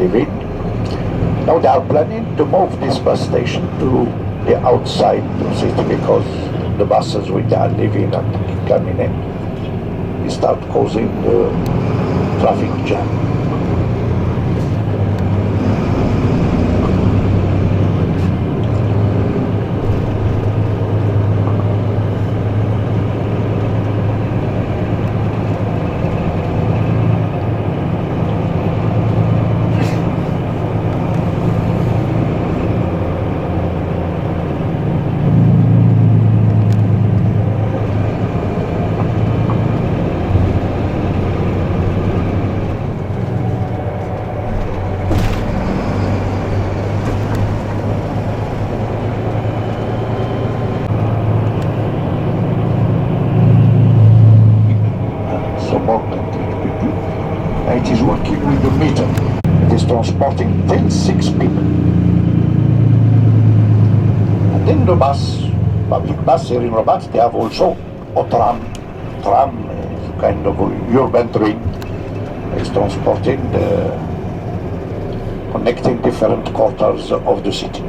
living. Now they are planning to move this bus station to the outside of the city because the buses which they are leaving and coming in, they start causing traffic jam. It is working with the meter. It is transporting till 6 people. And then the bus, public bus here in Rabat, they have also a tram. Tram is kind of a urban train. It's transporting connecting different quarters of the city.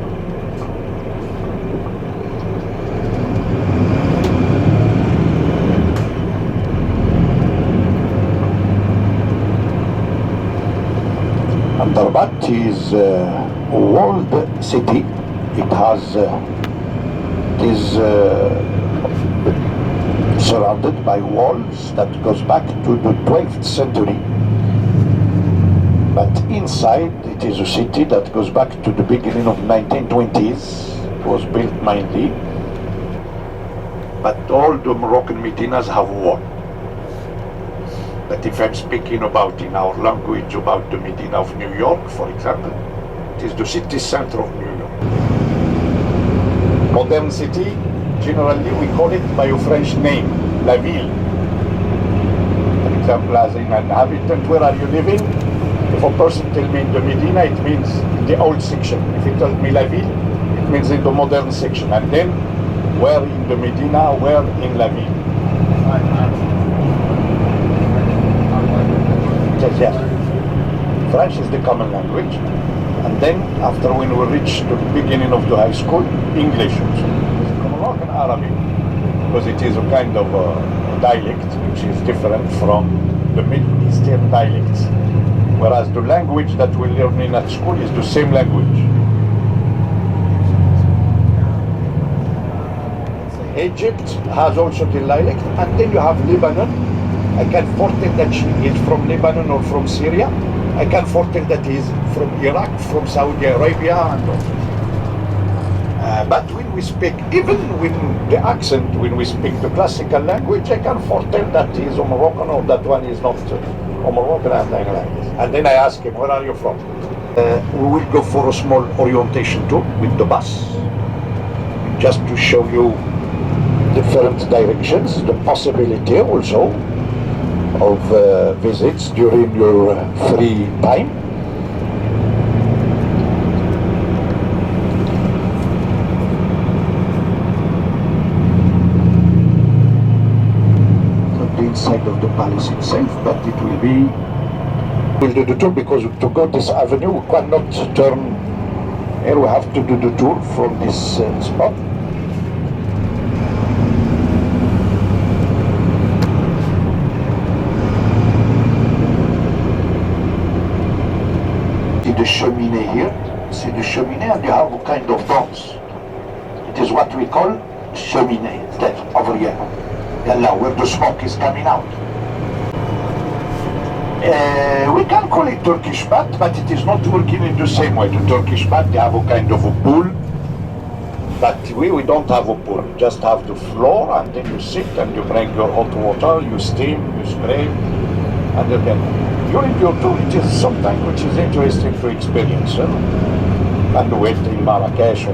Rabat is a walled city. It is surrounded by walls that goes back to the 12th century. But inside it is a city that goes back to the beginning of 1920s. It was built mainly. But all the Moroccan Medinas have wall. But if I'm speaking about in our language about the Medina of New York, for example, it is the city center of New York. Modern city, generally we call it by a French name, La Ville. For example, as an inhabitant, where are you living? If a person tells me in the Medina, it means in the old section. If he tells me La Ville, it means in the modern section. And then, where in the Medina, where in La Ville. Yes. French is the common language, and then after when we reach the beginning of the high school, English also. Moroccan Arabic, because it is a kind of a dialect which is different from the Middle Eastern dialects, whereas the language that we learn in at school is the same language. Egypt has also the dialect, and then you have Lebanon. I can foretell that she is from Lebanon or from Syria. I can foretell that he is from Iraq, from Saudi Arabia, and but when we speak, even with the accent, when we speak the classical language, I can foretell that he is a Moroccan or that one is not a Moroccan, and like this. And then I ask him, where are you from? We will go for a small orientation tour with the bus, just to show you different directions, the possibility also of visits during your free time. Not the inside of the palace itself, but it will be. We'll do the tour because to go this avenue we cannot turn here. We have to do the tour from this spot. The cheminée here, see the cheminée, and you have a kind of dots. It is what we call cheminée, that over here, where the smoke is coming out. We can call it Turkish bath, but it is not working in the same way. The Turkish bath, they have a kind of a pool, but we don't have a pool. You just have the floor, and then you sit and you bring your hot water, you steam, you spray, and then during your tour, it is something which is interesting to experience. And wait in Marrakesh,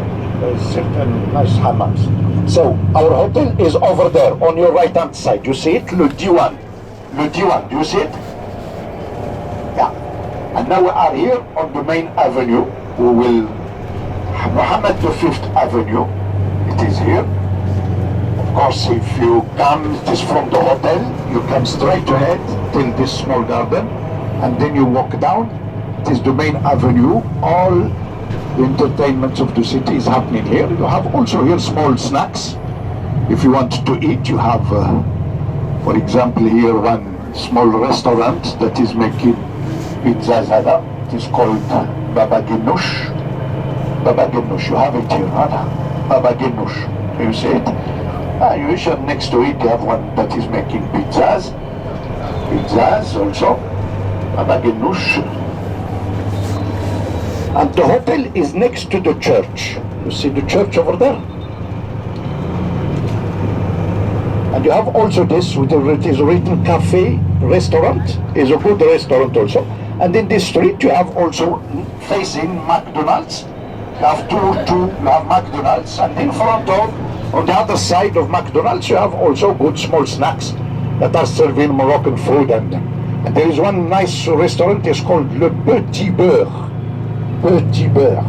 there's certain nice hammams. So, our hotel is over there, on your right-hand side. You see it? Le Diwan. Le Diwan, do you see it? Yeah. And now we are here on the main avenue. We will, Mohammed V Avenue. It is here. Of course, if you come, it is from the hotel, you come straight ahead till this small garden. And then you walk down, It is the main avenue. All the entertainment of the city is happening here. You have also here small snacks. If you want to eat, you have, for example, here one small restaurant that is making pizza zada. It is called Baba Ganoush. Baba Ganoush, you have it here, huh? Baba Ganoush. You see it? You should next to it, you have one that is making pizzas. Pizzas also. Baba Ganoush. And the hotel is next to the church. You see the church over there? And you have also this, it is written cafe, restaurant, is a good restaurant also. And in this street you have also facing McDonald's. You have you have McDonald's, and in front of, on the other side of McDonald's, you have also good small snacks that are serving Moroccan food. And there is one nice restaurant, it's called Le Petit Beurre. Petit Beurre.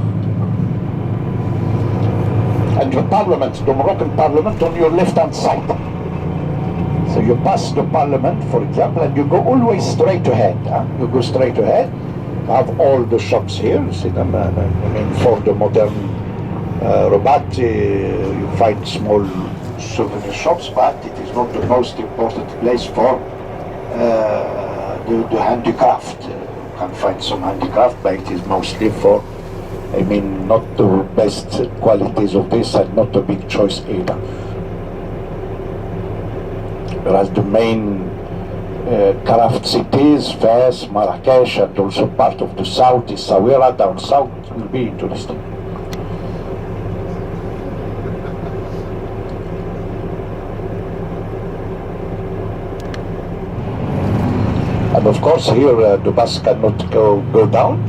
And the parliament, the Moroccan parliament on your left-hand side. So you pass the parliament, for example, and you go always straight ahead. Huh? You go straight ahead. You have all the shops here. You see them. I mean, for the modern Rabat, you find small souvenir shops, but it is not the most important place for the handicraft. You can find some handicraft, but it is mostly for, I mean, not the best qualities of this, and not a big choice either. Whereas the main craft cities, Fez, Marrakesh, and also part of the south is Sawira, down south, will be interesting. And of course here the bus cannot go down.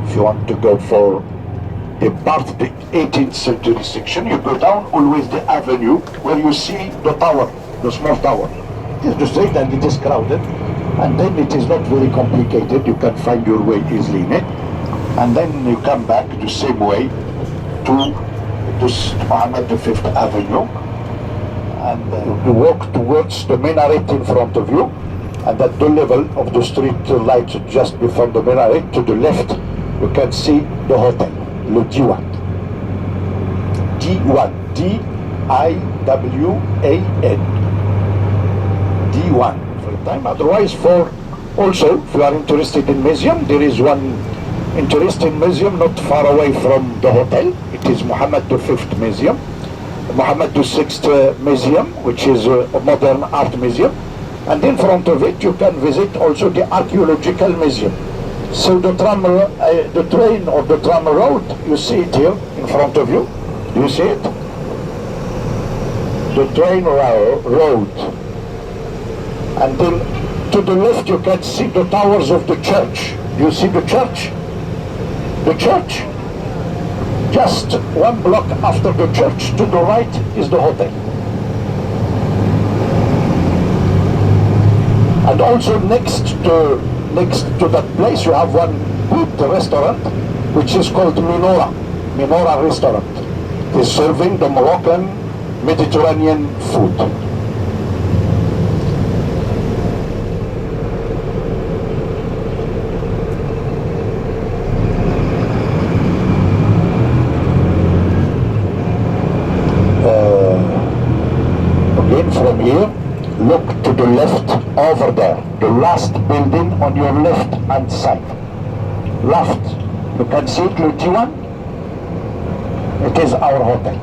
If you want to go for the part, the 18th century section, you go down always the avenue where you see the tower, the small tower. It is the street and it is crowded, and then it is not very complicated. You can find your way easily in it, and then you come back the same way to this Mohammed V Avenue, and you walk towards the minaret in front of you, and at the level of the street light just before the minaret to the left, you can see the hotel, Le Diwan. Diwan, D-I-W-A-N. Diwan for the time. Otherwise, for also, if you are interested in museum, there is one interesting museum not far away from the hotel. It is Mohammed V Museum, Mohammed VI Museum, which is a modern art museum. And in front of it, you can visit also the archaeological museum. So the tram, the train or the tram road, you see it here in front of you. Do you see it? The train road. And then to the left you can see the towers of the church. You see the church? The church. Just one block after the church, to the right is the hotel. And also next to that place you have one good restaurant which is called Minora Restaurant. It is serving the Moroccan Mediterranean food. Again from here, look to the left over there, the last building on your left hand side. Left, you can see it, Le Diwan. It is our hotel.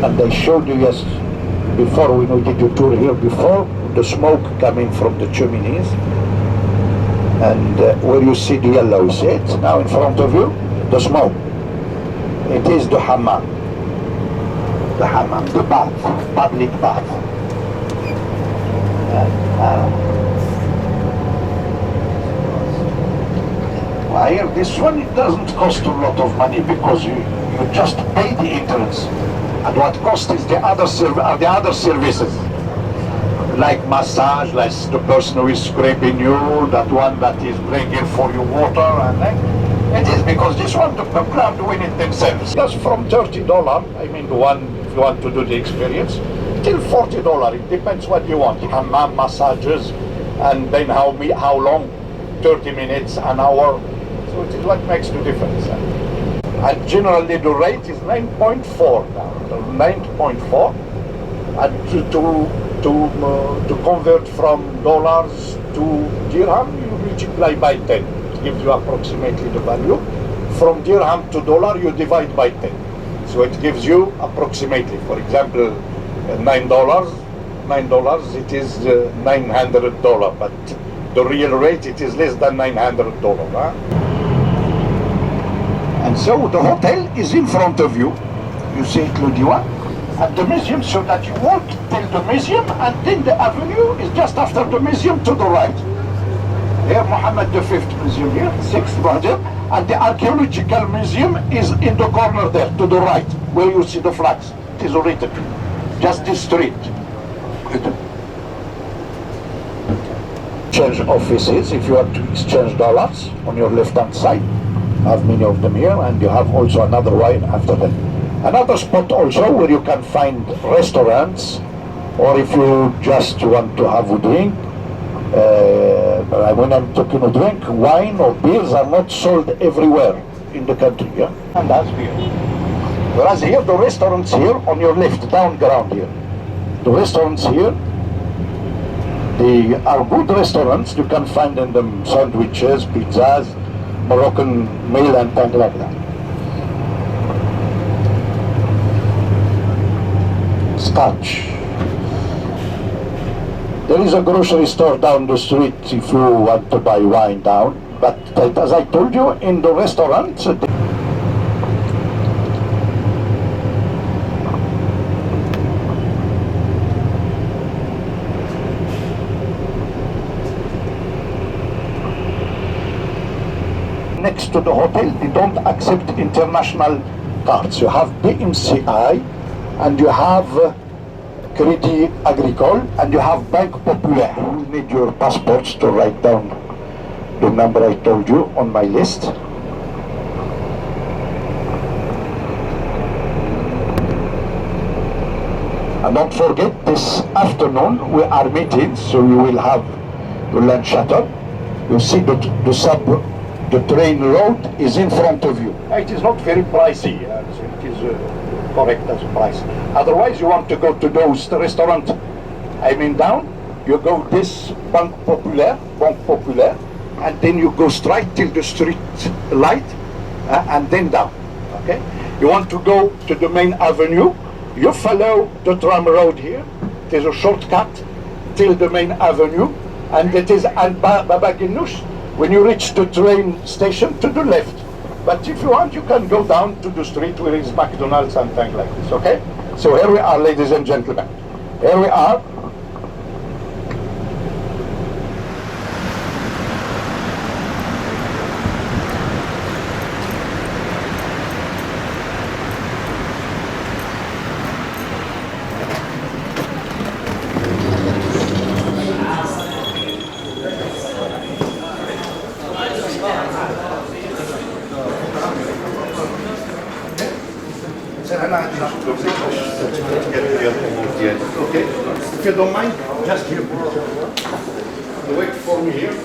And I showed you, yes, before we did the tour here before, the smoke coming from the chimneys. And where you see the yellow, you see it now in front of you, the smoke. It is the hammam. The hammam, the bath, public bath. Here, this one, it doesn't cost a lot of money because you just pay the entrance. And what costs is the other services. Like massage, like the person who is scraping you, that one that is bringing for you water, and then it is because this one, the crowd doing it themselves. Just from $30, I mean the one, if you want to do the experience, till $40. It depends what you want. Hammam, massages, and then how long, 30 minutes, an hour. So it is what makes the difference. And generally the rate is 9.4 now, 9.4. And to convert from dollars to dirham, you multiply by 10. It gives you approximately the value. From dirham to dollar, you divide by 10. So it gives you approximately, for example, $9, it is $900, but the real rate, it is less than $900. Huh? And so the hotel is in front of you. You see it, Diwan, at the museum, so that you walk till the museum, and then the avenue is just after the museum to the right. Here, Mohammed V Museum here, 6th Museum, and the archaeological museum is in the corner there, to the right, where you see the flags. It is written, just this street. Exchange offices, if you have to exchange dollars, on your left-hand side. Have many of them here, and you have also another one after that. Another spot also where you can find restaurants, or if you just want to have a drink. When I'm talking of drink, wine or beers are not sold everywhere in the country, yeah? And that's beer. Whereas here, the restaurants here on your left, down ground here, the restaurants here, they are good restaurants. You can find in them sandwiches, pizzas, Moroccan meal and things like that. Scotch. There is a grocery store down the street if you want to buy wine down. But as I told you, in the restaurants, next to the hotel, they don't accept international cards. You have BMCI, and you have Crédit Agricole, and you have Banque Populaire. You need your passports to write down the number I told you on my list. And don't forget, this afternoon we are meeting, so you will have the lunch shuttle. You see the train road is in front of you. It is not very pricey. It is correct as a price. Otherwise, you want to go to those restaurants, I mean down, you go this Banque Populaire, and then you go straight till the street light, and then down, okay? You want to go to the main avenue, you follow the tram road here, there's a shortcut till the main avenue, and it is Baba Ganoush. When you reach the train station, to the left. But if you want, you can go down to the street where is McDonald's and things like this, okay? So here we are, ladies and gentlemen. Here we are. Okay, if you don't mind, just here. Wait for me here.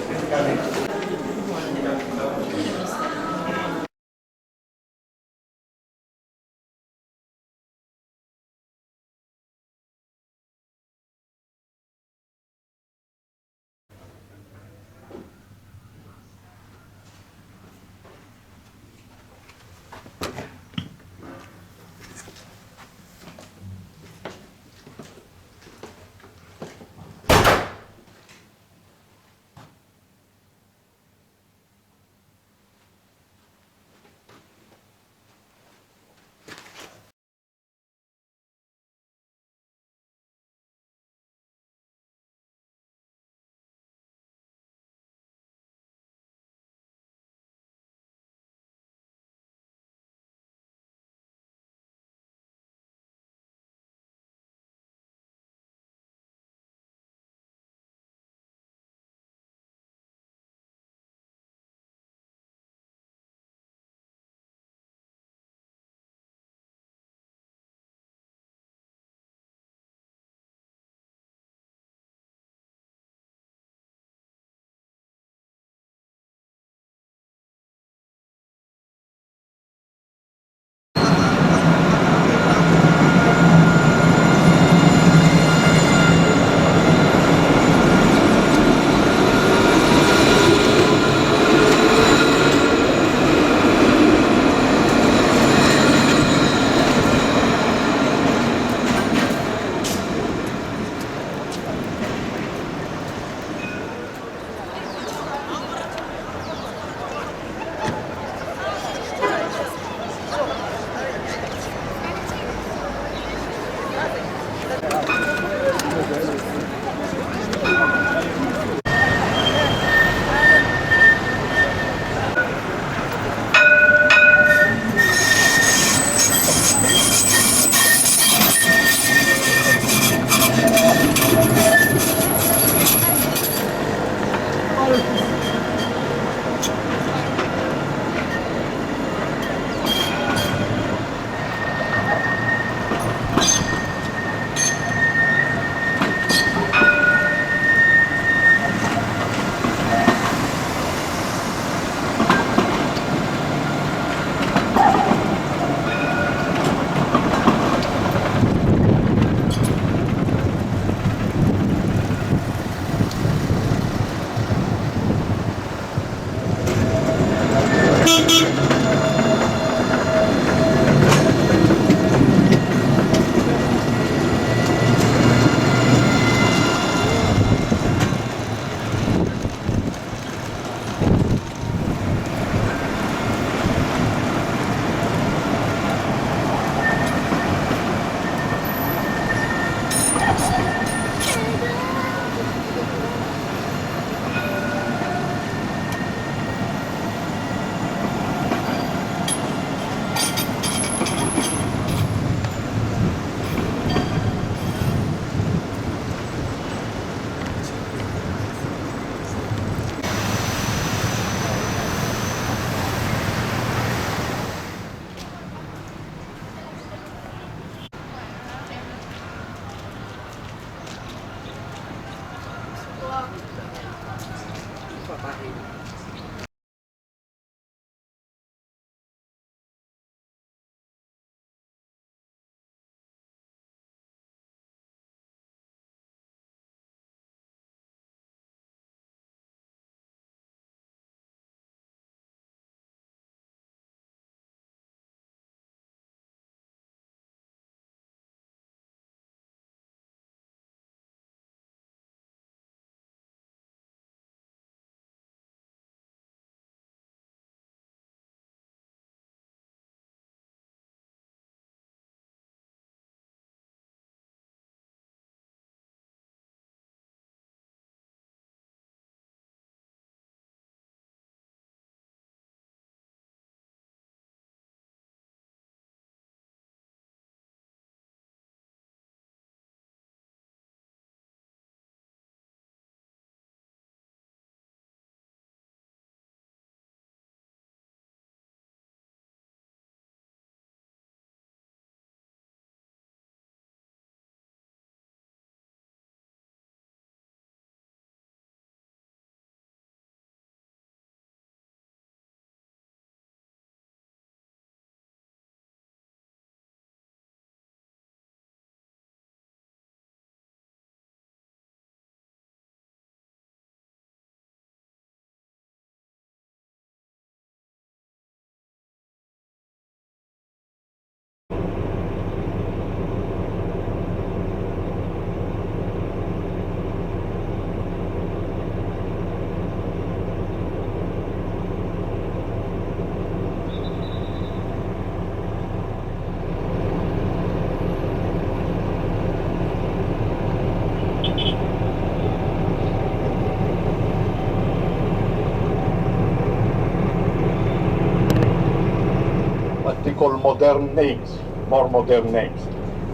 What they call modern names, more modern names.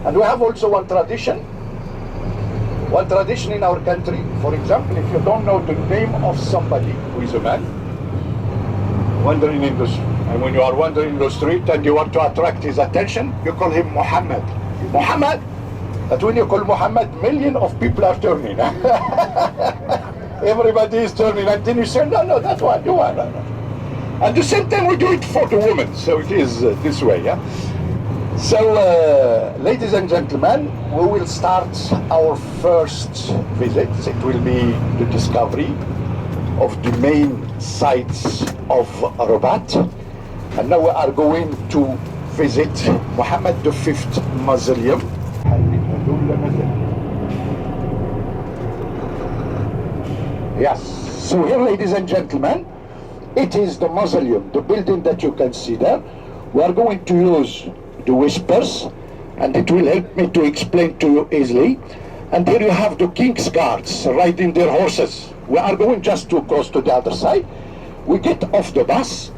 And we have also one tradition in our country. For example, if you don't know the name of somebody who is a man, wandering in the and when you are wandering in the street and you want to attract his attention, you call him Mohammed. Mohammed. But when you call Mohammed, millions of people are turning. Everybody is turning, and then you say, no, that one, you are. No. At the same time, we do it for the women, so it is this way, yeah? So, ladies and gentlemen, we will start our first visit. It will be the discovery of the main sites of Rabat. And now we are going to visit Mohammed V Mausoleum. Yes, so here, ladies and gentlemen, it is the mausoleum, the building that you can see there. We are going to use the whispers, and it will help me to explain to you easily. And here you have the king's guards riding their horses. We are going just to cross to the other side. We get off the bus,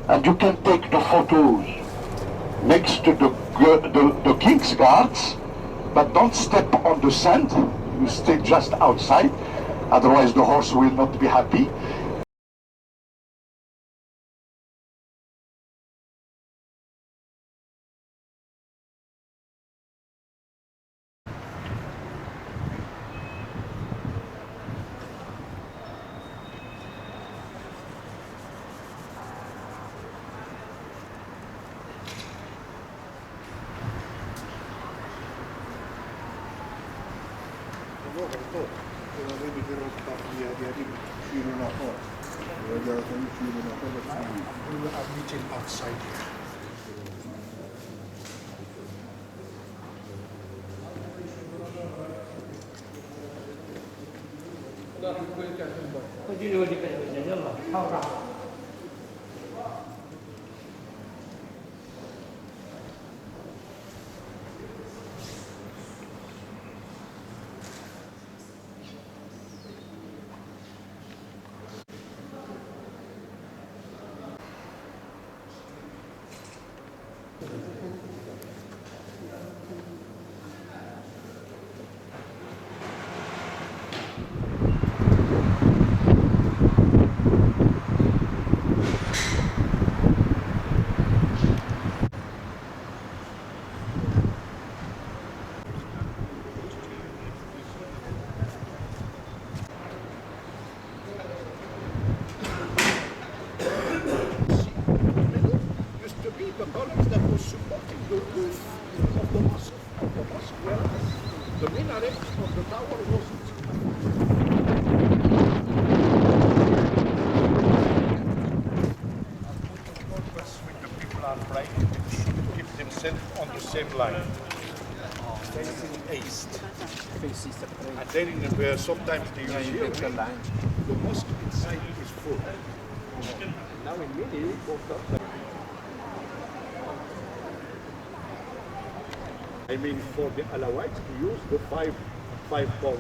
and you can take the photos next to the king's guards, but don't step on the sand. You stay just outside, otherwise the horse will not be happy. We are meeting outside here. The minaret of the tower wasn't. When the people are praying, they should keep themselves on the same line, facing east. And then sometimes they use here, the mosque inside is full. Now in Mini, I mean, for the Alawites, to use the five corners.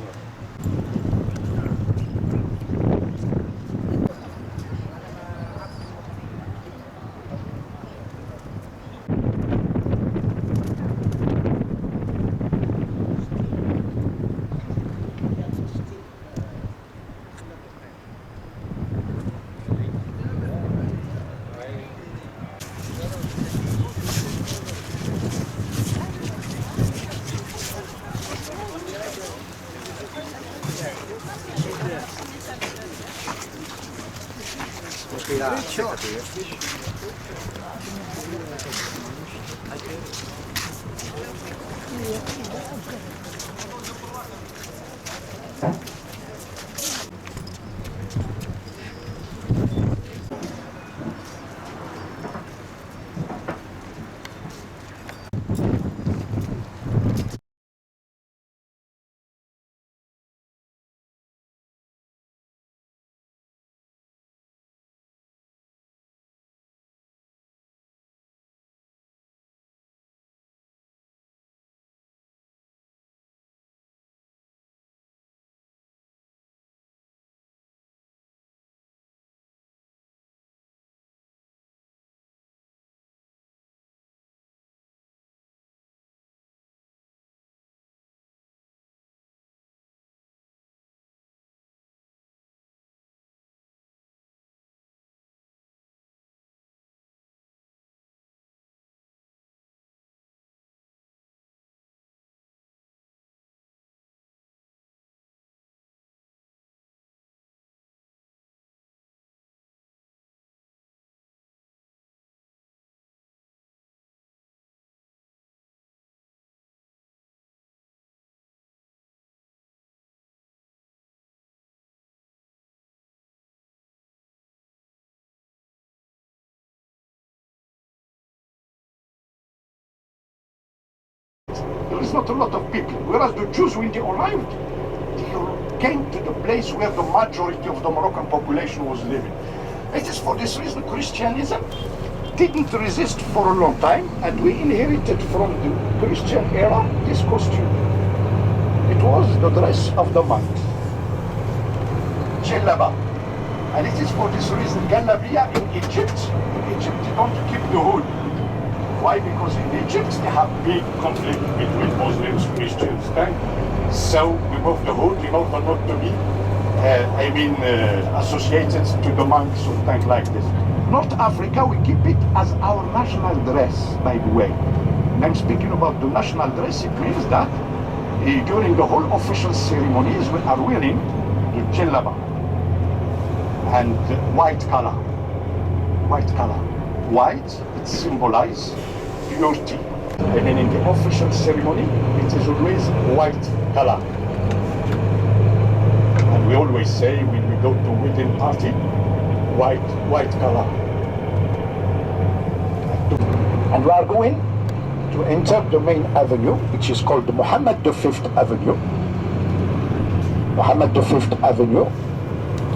There is not a lot of people. Whereas the Jews, when they arrived, they came to the place where the majority of the Moroccan population was living. It is for this reason Christianism didn't resist for a long time, and we inherited from the Christian era this costume. It was the dress of the monk, Jellaba. And it is for this reason Galabiya in Egypt they don't keep the hood. Why? Because in Egypt they have big conflict between Muslims, Christians, and so we move the hood in order not to be, associated to the monks or things like this. North Africa, we keep it as our national dress, by the way. And I'm speaking about the national dress. It means that during the whole official ceremonies we are wearing the jellaba and white color. White color. White, it symbolizes purity. And then in the official ceremony, it is always white color. And we always say when we go to wedding party, white color. And we are going to enter the main avenue, which is called the Mohammed V Avenue. Mohammed V Avenue.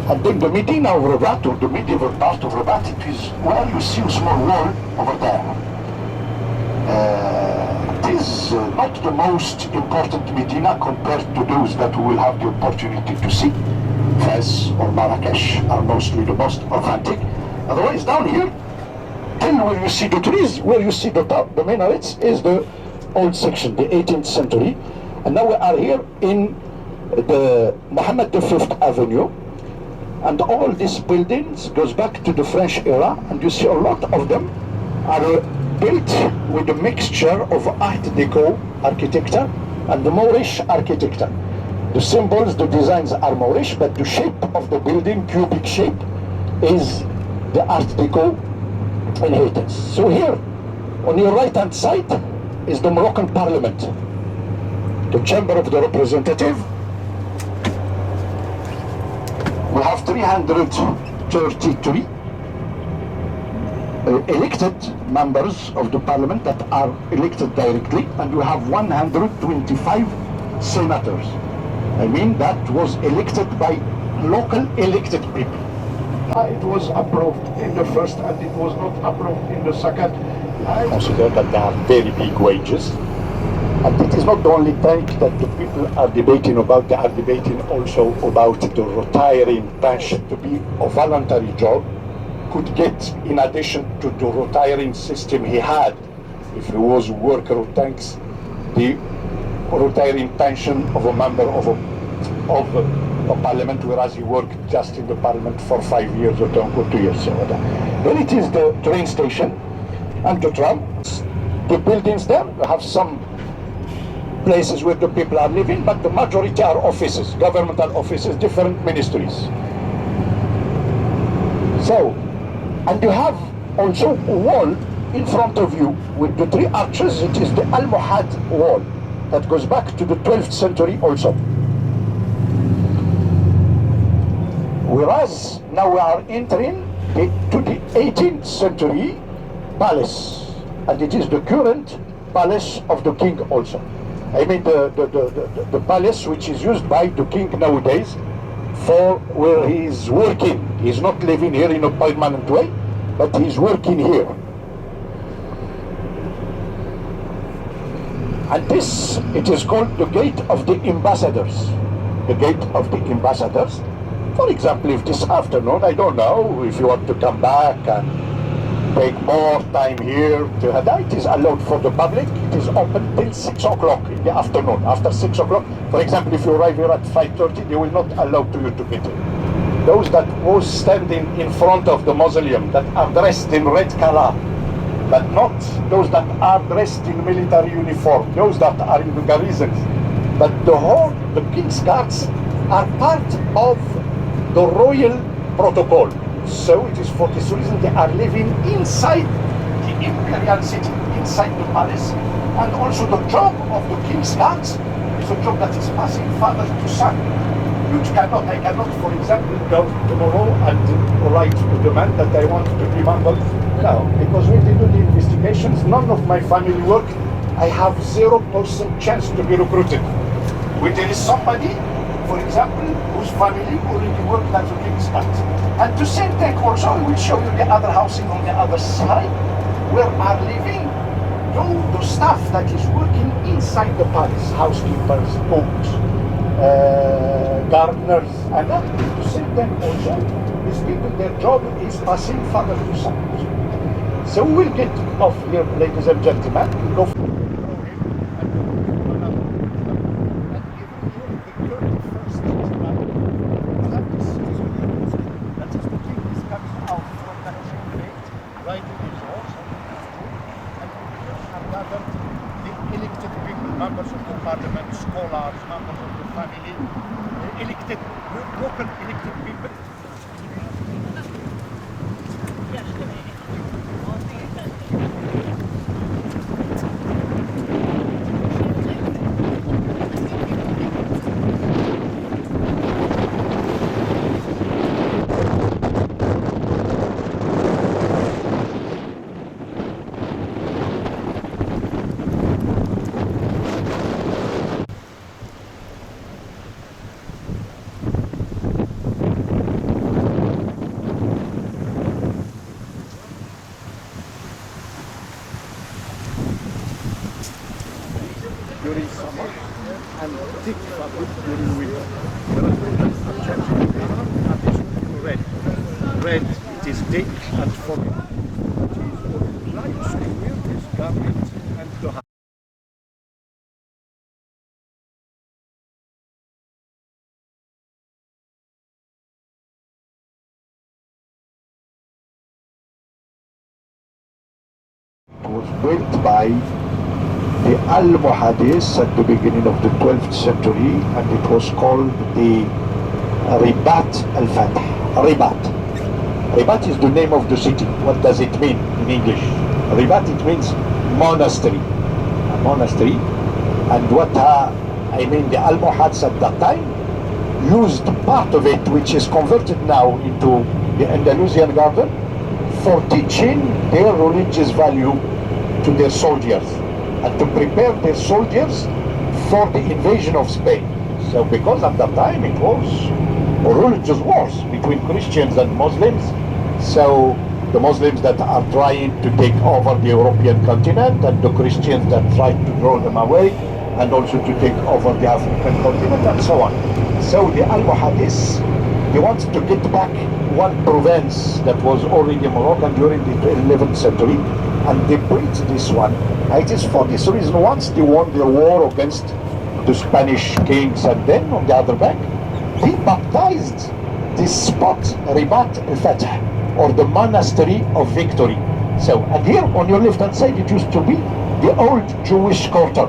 And then the Medina of Rabat, or the medieval part of Rabat, it is where you see a small wall over there. It is not the most important Medina compared to those that we will have the opportunity to see. Fez or Marrakesh are mostly the most authentic. Otherwise, down here, then where you see the trees, where you see the top, the minarets, is the old section, the 18th century. And now we are here in the Mohammed V Avenue. And all these buildings goes back to the French era, and you see a lot of them are built with a mixture of Art Deco architecture and the Moorish architecture. The symbols, the designs are Moorish, but the shape of the building, cubic shape, is the Art Deco inheritance. So here, on your right-hand side, is the Moroccan Parliament. The Chamber of the Representative, we have 333 elected members of the parliament that are elected directly, and we have 125 senators. I mean, that was elected by local elected people. It was approved in the first and it was not approved in the second. I consider that there are very big wages. And it is not the only thing that the people are debating about, they are debating also about the retiring pension to be a voluntary job, could get in addition to the retiring system he had, if he was a worker who takes the retiring pension of a member of a parliament, whereas he worked just in the parliament for 5 years or 2 years. So then it is the train station and the trams, the buildings there, we have some places where the people are living, but the majority are offices, governmental offices, different ministries. So, and you have also a wall in front of you with the 3 arches. It is the Almohad wall that goes back to the 12th century also. Whereas now we are entering to the 18th century palace, and it is the current palace of the king also. I mean the palace which is used by the king nowadays for where he is working. He is not living here in a permanent way, but he is working here. And this, it is called the Gate of the Ambassadors. The Gate of the Ambassadors. For example, if this afternoon, I don't know, if you want to come back and take more time here, it is allowed for the public. It is open till 6 o'clock in the afternoon. After 6 o'clock, for example, if you arrive here at 5:30, they will not allow you to get in. Those that was standing in front of the mausoleum, that are dressed in red color, but not those that are dressed in military uniform, those that are in the garrisons. But the king's guards are part of the royal protocol. So it is for this reason they are living inside the imperial city, inside the palace. And also the job of the king's guards is a job that is passing father to son. I cannot, for example, go tomorrow and write to the man that I want to be member. No, because when they do the investigations, none of my family work, I have 0% chance to be recruited. When there is somebody, for example, whose family already worked as a king's guard. And the same thing also, I will show you the other housing on the other side, where are living the staff that is working inside the palace, housekeepers, cooks, gardeners, and that is the same thing also. These people, their job is passing father to son. So we will get off here, ladies and gentlemen. Go members of the parliament, scholars, members of the family, elected, local elected people. During summer and thick fabric during winter. Red. Red, it is thick and foggy. It is light, so you wear this garment and the hat. Was built by the Almohades at the beginning of the 12th century, and it was called the Rabat al-Fatah. Rabat. Rabat is the name of the city. What does it mean in English? Rabat, it means monastery. A monastery. And what I mean the Almohads at that time, used part of it, which is converted now into the Andalusian garden, for teaching their religious value to their soldiers and to prepare their soldiers for the invasion of Spain. So because at that time it was religious wars between Christians and Muslims, so the Muslims that are trying to take over the European continent and the Christians that try to draw them away and also to take over the African continent and so on. So the Almohadis, they wanted to get back one province that was already Moroccan during the 11th century, and they built this one. It is for this reason, once they won their war against the Spanish kings, and then on the other bank, they baptized this spot Rabat al-Fatah, or the monastery of victory. So, and here on your left hand side, it used to be the old Jewish quarter.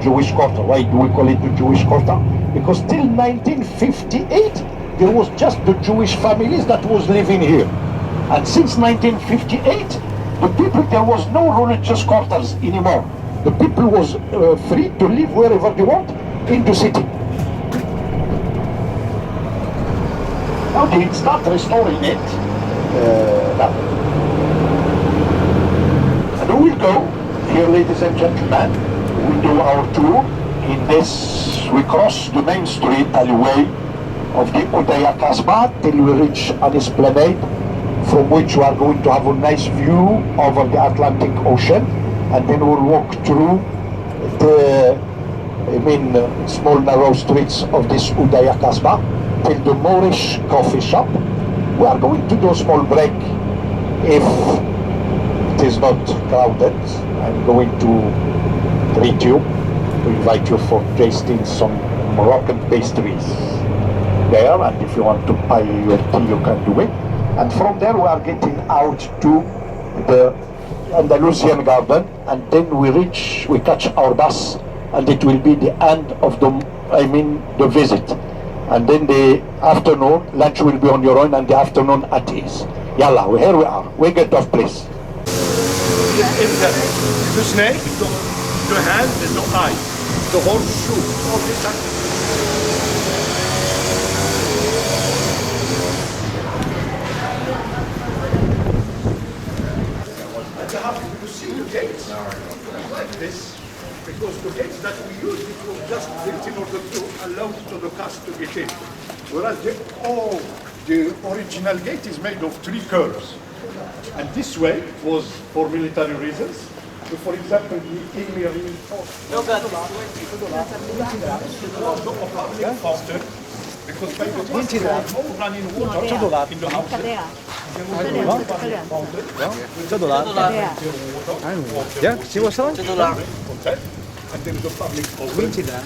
Jewish quarter. Why do we call it the Jewish quarter? Because till 1958, there was just the Jewish families that was living here. And since 1958, the people, there was no religious quarters anymore. The people was free to live wherever they want in the city. Now they start restoring it now. And we will go, here ladies and gentlemen, we do our tour in this, we cross the main street alleyway of the Oudaya Kasbah till we reach an Esplanade, from which we are going to have a nice view over the Atlantic Ocean, and then we'll walk through the small narrow streets of this Oudaya Kasbah till the Moorish coffee shop. We are going to do a small break if it is not crowded. I'm going to treat you, to invite you for tasting some Moroccan pastries there, and if you want to buy your tea you can do it. And from there we are getting out to the Andalusian garden, and then we catch our bus, and it will be the end of the visit. And then the afternoon, lunch will be on your own, and the afternoon at ease. Yalla, here we are. We get off, please. The snake, the hand, the eye, the horseshoe, all this. You see the gates like this, because the gates that we used, it was just built in order to allow to the cast to get in. Whereas the original gate is made of 3 curves. And this way was for military reasons. So for example, the emir reinforced fountain, because by the time there was no running water in the house. Ja, zie wat zo? And then the public and originally,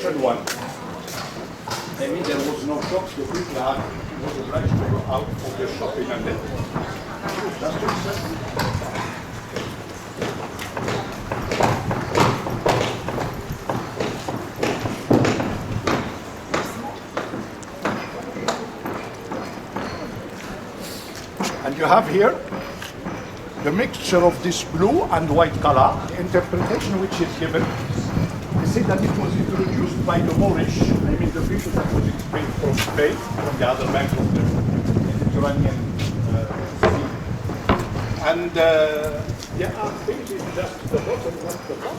the one. I mean, there was no shops, the people was obliged to go out of the shopping and then. And you have here the mixture of this blue and white color, the interpretation which is given. You see that it was introduced by the Moorish, I mean the people that was expelled from Spain, from the other bank of the Mediterranean Sea. And the art thing is just the bottom, not the top.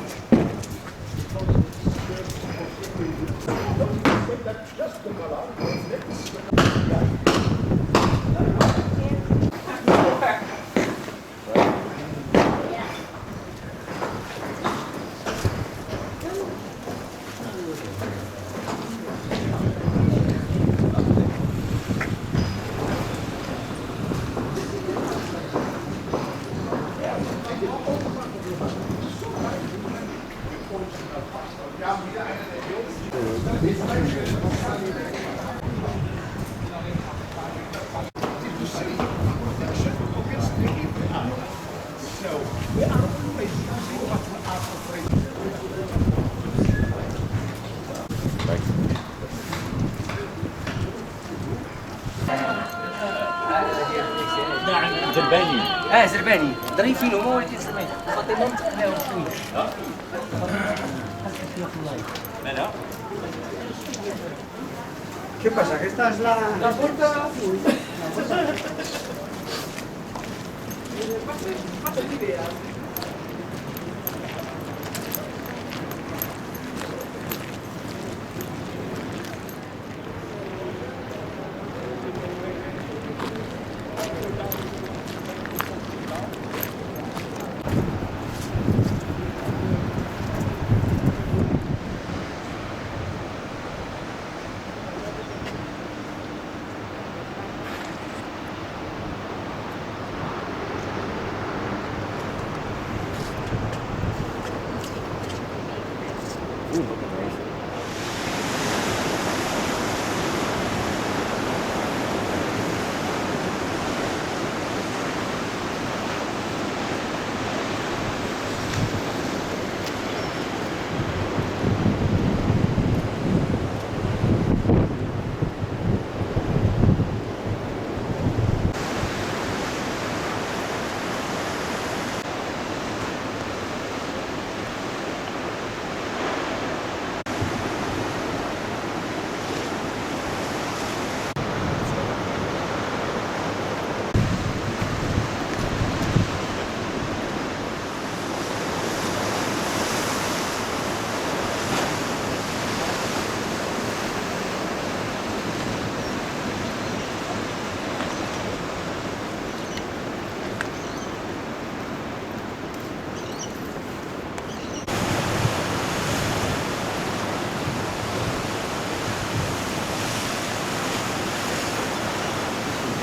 That's just the color. زرباني زرباني ظريفين هما ولكن زرباني فاطمه متقناهم شويه مالا ¿Qué pasa? ¿Que esta es la puerta?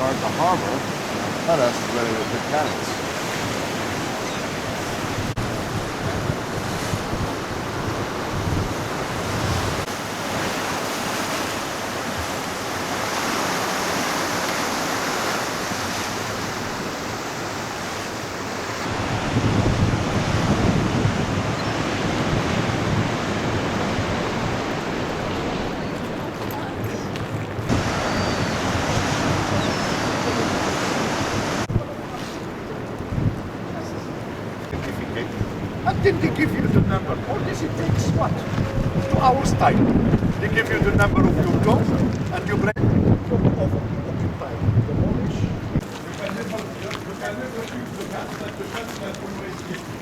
Guard the harbor. Oh, that's ready to pick cannons. And then they give you the number. All this it takes what? 2 hours time. They give you the number of your job and you break job of occupy. Demolish. You can never use the gas that the government always gives you.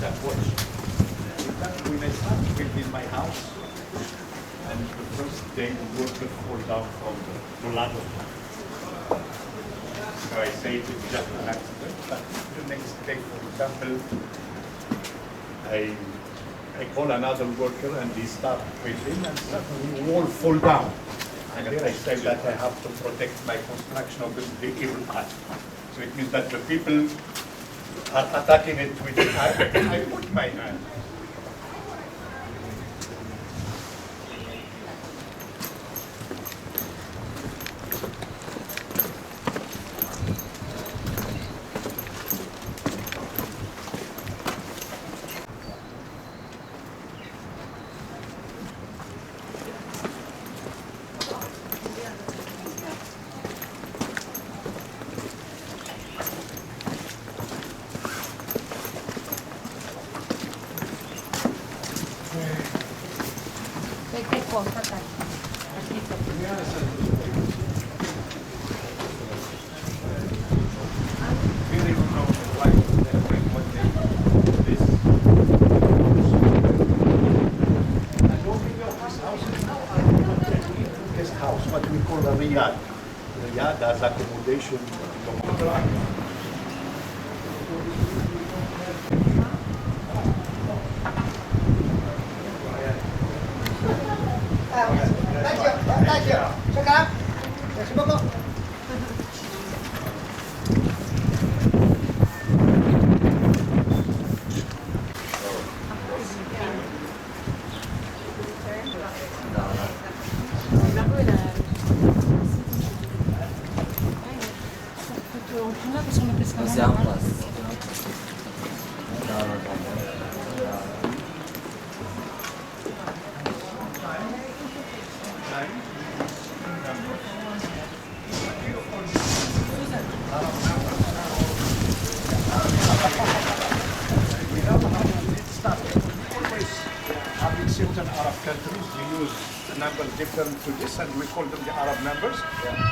That watch. When I started building my house, and the first day the worker fall down from the ladder. So I say it was just an accident, but the next day, for example, I call another worker and he start building and suddenly the wall fall down. And here I say that I have to protect my construction against the evil eye. So it means that the people are attacking it with the eye. I put my hand. What we call a riyad. Riyad as accommodation. C'est en place. Having certain Arab countries, they use numbers different to this, and we call them the Arab numbers.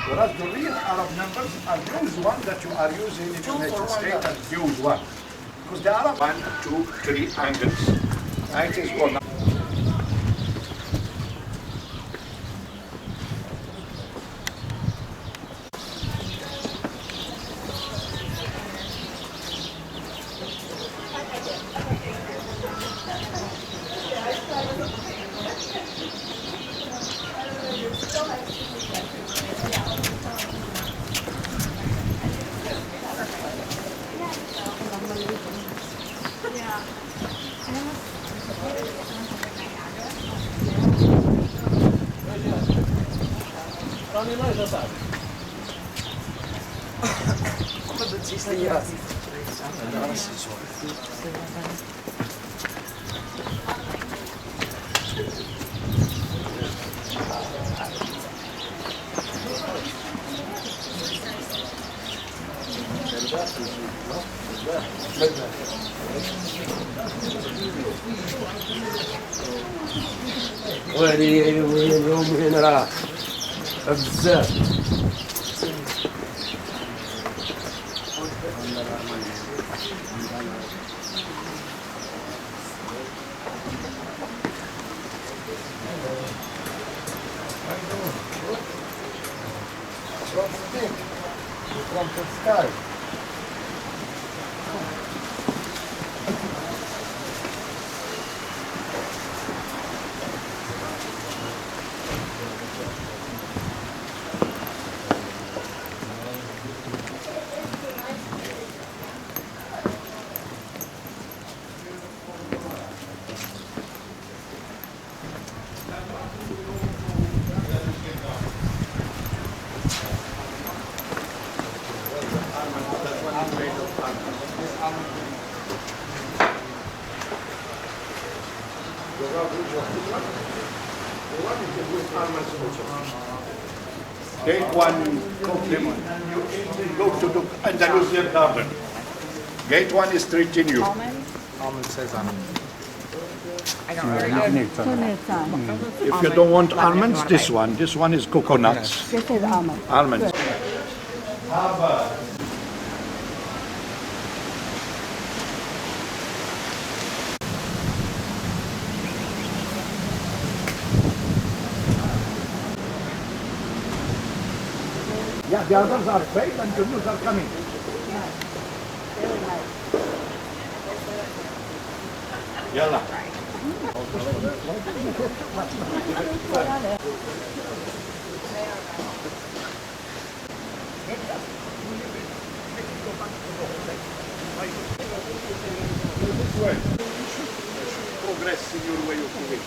Whereas the real Arab numbers are those ones that you are using in the United States as those one. Because the Arab 1, 2, 3 angles. And it is one. اليوم هنا راه بزاف. From the sky. Take one compliment. You go to the Andalusian garden. Gate 1 is treating you. Almond says almond. If you don't want almonds, this one. This one is coconuts. This is almond. Almonds. Yeah, the others are afraid and the news are coming. Yalla. This way. Progress in your way of doing.